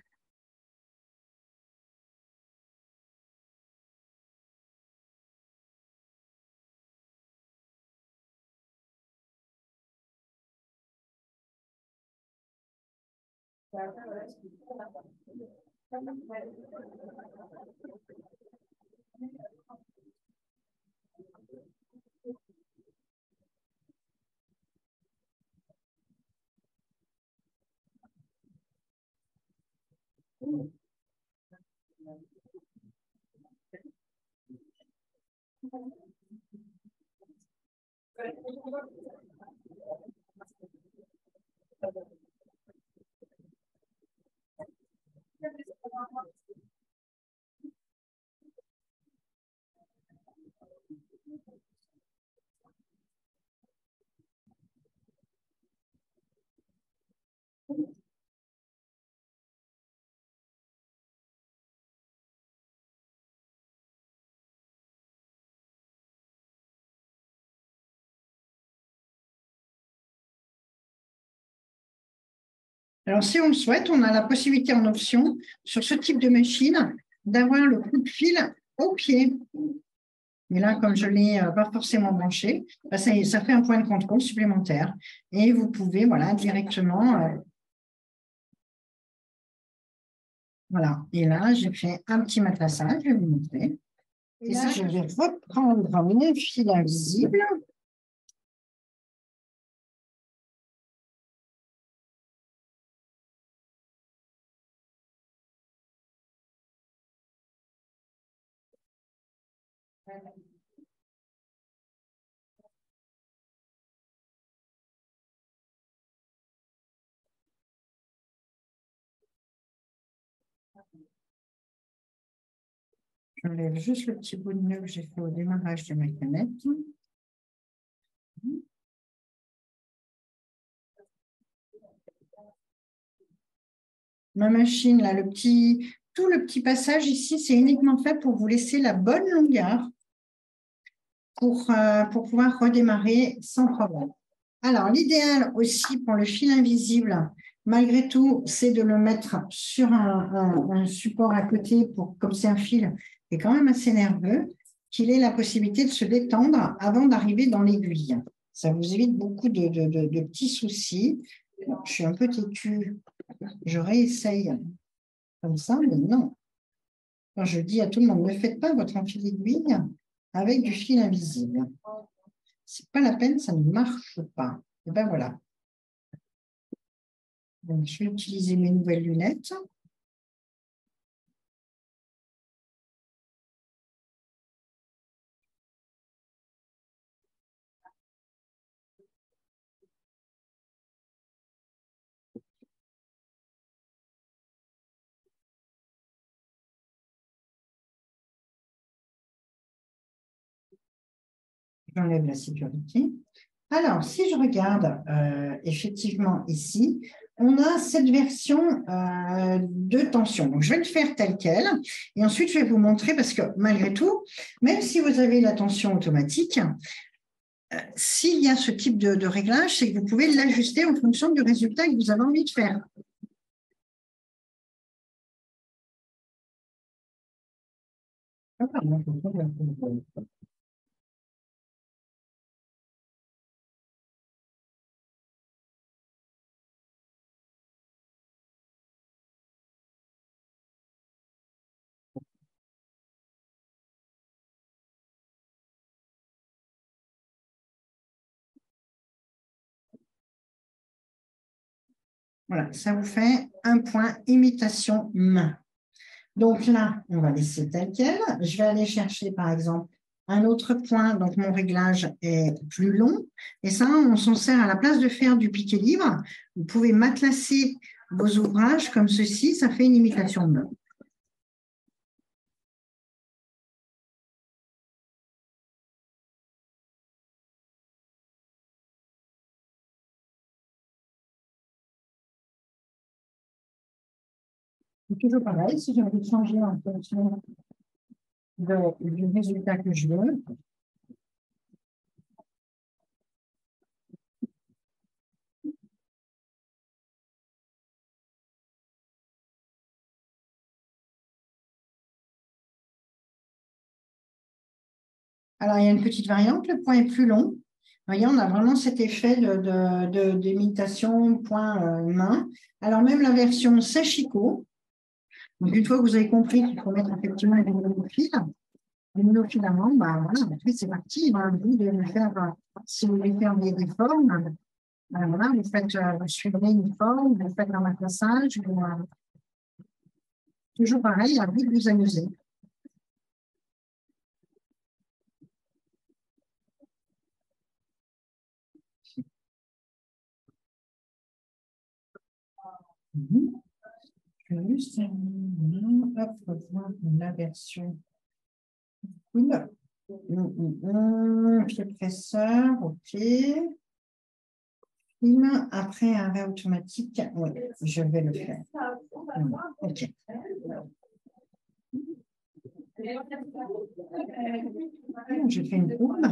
Alors, si on le souhaite, on a la possibilité en option, sur ce type de machine, d'avoir le coup de fil au pied. Mais là, comme je ne l'ai pas forcément branché, ça fait un point de contrôle supplémentaire. Et vous pouvez voilà, directement… voilà. Et là, j'ai fait un petit matelassage, je vais vous montrer. Et là, je vais reprendre mon fil invisible. J'enlève juste le petit bout de nœud que j'ai fait au démarrage de ma canette. Ma machine, là, tout le petit passage ici, c'est uniquement fait pour vous laisser la bonne longueur pour pouvoir redémarrer sans problème. Alors, l'idéal aussi pour le fil invisible, malgré tout, c'est de le mettre sur un support à côté, comme c'est un fil qui est quand même assez nerveux, qu'il ait la possibilité de se détendre avant d'arriver dans l'aiguille. Ça vous évite beaucoup de petits soucis. Je suis un peu têtue, je réessaye comme ça, mais non. Quand je dis à tout le monde, ne faites pas votre enfil d'aiguille avec du fil invisible. C'est pas la peine, ça ne marche pas. Et ben voilà. Donc, je vais utiliser mes nouvelles lunettes. J'enlève la sécurité. Alors, si je regarde effectivement ici, on a cette version de tension. Donc, je vais le faire tel quel. Et ensuite, je vais vous montrer, parce que malgré tout, même si vous avez la tension automatique, s'il y a ce type de réglage, c'est que vous pouvez l'ajuster en fonction du résultat que vous avez envie de faire. Voilà, ça vous fait un point imitation main. Donc là, on va laisser tel quel. Je vais aller chercher, par exemple, un autre point. Donc, mon réglage est plus long. Et ça, on s'en sert à la place de faire du piqué libre. Vous pouvez matelasser vos ouvrages comme ceci. Ça fait une imitation de main. C'est toujours pareil. Si j'ai envie de changer en fonction du résultat que je veux, alors, il y a une petite variante, le point est plus long. Vous voyez, on a vraiment cet effet d'imitation point main. Alors, même la version Sachiko, donc une fois que vous avez compris qu'il faut mettre effectivement des monofilaments, bah, voilà, ensuite c'est parti. Il va vous de le faire, si vous voulez faire des formes, voilà, vous suivez une forme, vous faites un matrassage, Toujours pareil, à vous de vous amuser. Mhm. Je vais juste terminer. Hop, voir la version. Une. Pied presseur, ok. Après un arrêt automatique, oui, je vais le faire. Ok. J'ai fait une courbe.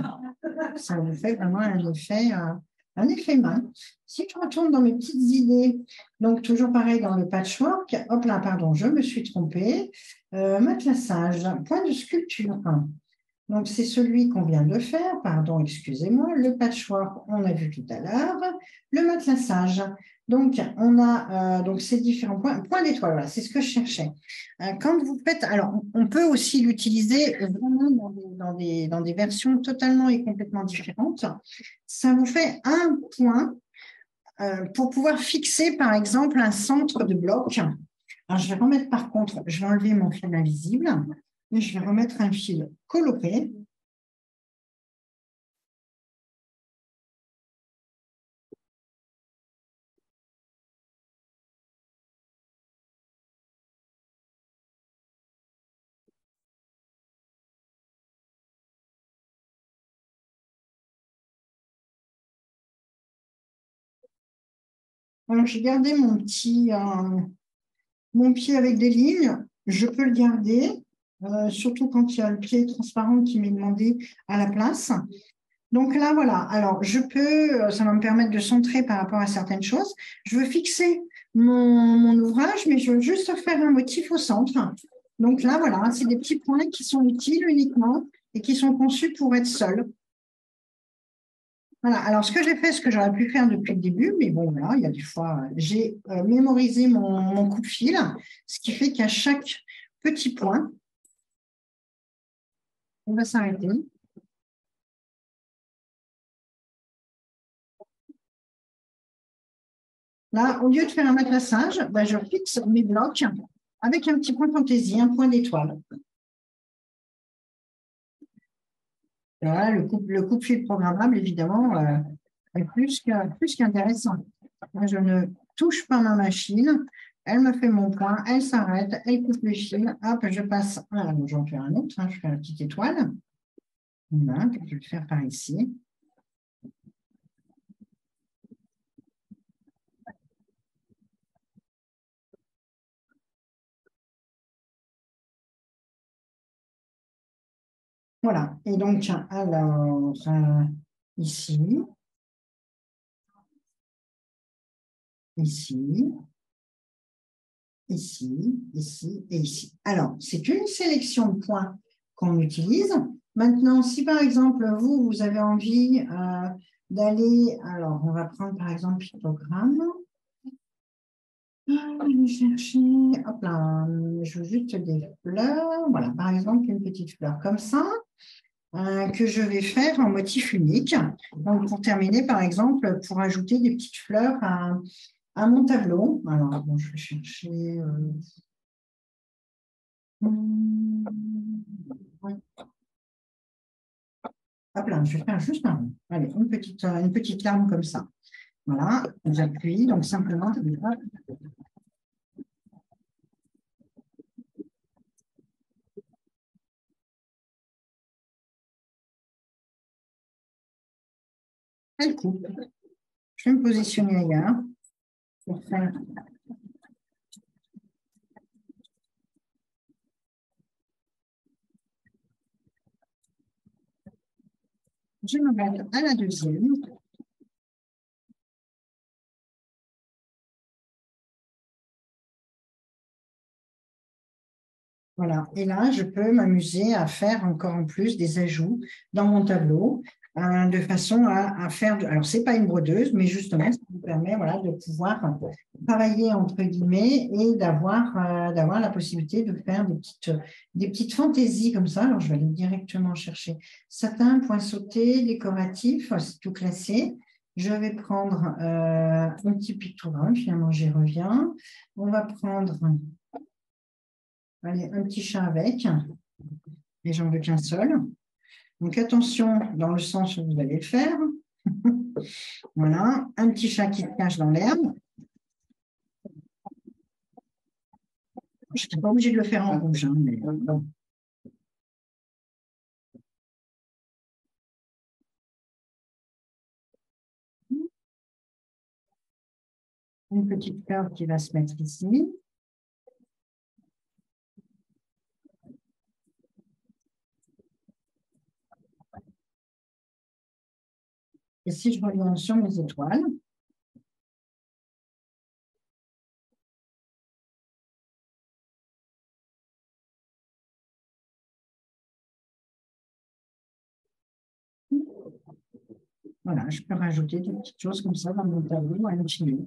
Ça vous fait vraiment un effet main. Si je retourne dans mes petites idées, donc toujours pareil dans le patchwork, hop là, pardon, je me suis trompée. Matelassage, point de sculpture. Donc, c'est celui qu'on vient de faire, pardon, excusez-moi, le patchwork, on a vu tout à l'heure, le matelassage. Donc, on a donc ces différents points d'étoile, voilà, c'est ce que je cherchais. Quand vous faites, alors, on peut aussi l'utiliser vraiment dans des versions totalement et complètement différentes. Ça vous fait un point pour pouvoir fixer, par exemple, un centre de bloc. Alors, je vais remettre par contre, je vais enlever mon fil invisible, et je vais remettre un fil coloré. Alors, j'ai gardé mon pied avec des lignes. Je peux le garder, surtout quand il y a le pied transparent qui m'est demandé à la place. Donc là, voilà. Alors, ça va me permettre de centrer par rapport à certaines choses. Je veux fixer mon ouvrage, mais je veux juste faire un motif au centre. Donc là, voilà, c'est des petits points qui sont utiles uniquement et qui sont conçus pour être seuls. Voilà, alors ce que j'ai fait, ce que j'aurais pu faire depuis le début, mais bon, voilà, il y a des fois, j'ai mémorisé mon coup de fil, ce qui fait qu'à chaque petit point, on va s'arrêter. Là, au lieu de faire un matelassage, ben, je fixe mes blocs avec un petit point fantaisie, un point d'étoile. Voilà, le coup de fil programmable, évidemment, est plus qu'intéressant. Moi, je ne touche pas ma machine, elle me fait mon point, elle s'arrête, elle coupe le fil, hop, je passe. Voilà, j'en fais un autre, je fais la petite étoile. Voilà, je vais le faire par ici. Voilà, et donc, alors, ici, ici, ici et ici. Alors, c'est une sélection de points qu'on utilise. Maintenant, si par exemple, vous avez envie d'aller, alors on va prendre par exemple pictogramme. Je vais chercher, hop là, je veux juste des fleurs. Voilà, par exemple, une petite fleur comme ça, que je vais faire en motif unique. Donc, pour terminer, par exemple, pour ajouter des petites fleurs à mon tableau. Alors, bon, je vais chercher. Ouais. Hop là, je vais faire juste un rond. Allez, une petite larme comme ça. Voilà, j'appuie, donc simplement, elle coupe. Je vais me positionner ailleurs pour faire. Je me mets à la deuxième. Voilà, et là, je peux m'amuser à faire encore en plus des ajouts dans mon tableau de façon à faire. Alors, ce n'est pas une brodeuse, mais justement, ça vous permet voilà, de pouvoir travailler entre guillemets et d'avoir la possibilité de faire des petites fantaisies comme ça. Alors, je vais aller directement chercher satin, point sauté, décoratif, c'est tout classé. Je vais prendre un petit pictogramme, finalement, j'y reviens. On va prendre Allez, un petit chat avec. Et j'en veux qu'un seul. Donc, attention dans le sens où vous allez le faire. Voilà, un petit chat qui se cache dans l'herbe. Je n'étais pas obligée de le faire en rouge, hein, mais bon. Une petite corde qui va se mettre ici. Et si je reviens sur mes étoiles, voilà, je peux rajouter des petites choses comme ça dans mon tableau à l'infini.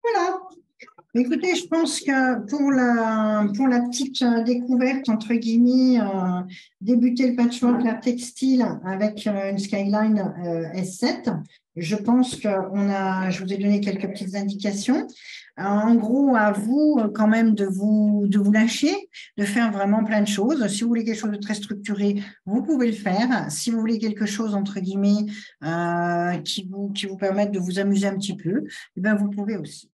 Voilà. Écoutez, je pense que pour la petite découverte, entre guillemets, débuter le patchwork la textile avec une Skyline S7, je pense je vous ai donné quelques petites indications. En gros, à vous quand même de vous lâcher, de faire vraiment plein de choses. Si vous voulez quelque chose de très structuré, vous pouvez le faire. Si vous voulez quelque chose, entre guillemets, qui vous permette de vous amuser un petit peu, eh bien, vous pouvez aussi.